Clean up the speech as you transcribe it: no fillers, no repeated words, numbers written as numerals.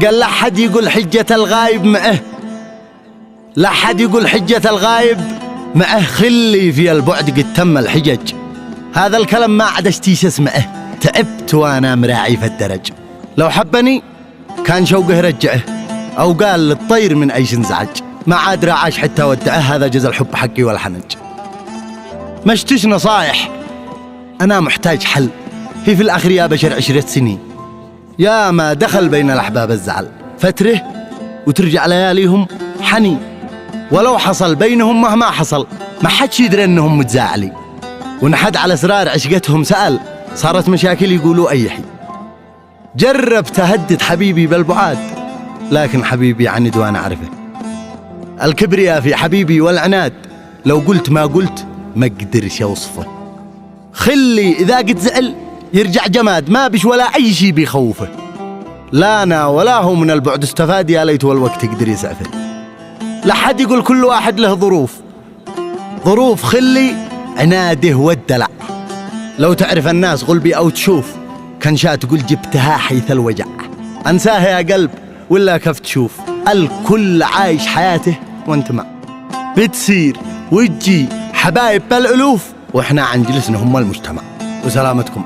قال لا حد يقول حجة الغايب معه، لا حد يقول حجة الغايب معه خلي في البعد قد تم الحجج. هذا الكلام ما عاد اشتيش اسمعه، تعبت وانا مراعي في الدرج. لو حبني كان شوقه رجعه، او قال للطير من ايش انزعج، ما عاد راعاش حتى ودعه، هذا جزا الحب حقي والحنج. مشتش نصايح، انا محتاج حل. في الاخر يا بشر 10 سنين، يا ما دخل بين الاحباب الزعل، فتره وترجع لياليهم حنين. ولو حصل بينهم مهما حصل ما حدش يدري انهم متزاعلين، ونحد على اسرار عشقتهم سأل، صارت مشاكل يقولوا اي حي. جرب تهدد حبيبي بالبعاد، لكن حبيبي عند وانا اعرفه. الكبرياء في حبيبي والعناد، لو قلت ما قلت ما قدرش اوصفه. خلي اذا قد زعل يرجع جماد، ما بش ولا اي شي بيخوفه. لا انا ولا هو من البعد استفاد، يا ليت والوقت يقدر يسعفه. لا حد يقول كل واحد له ظروف خلي عناده والدلع. لو تعرف الناس غلبي او تشوف، كان شا تقول جبتها حيث الوجع. انساها يا قلب ولا كيف تشوف، الكل عايش حياته وانت ما بتصير وتجي حبايب بالالوف، واحنا عن جلسنا هم المجتمع. وسلامتكم.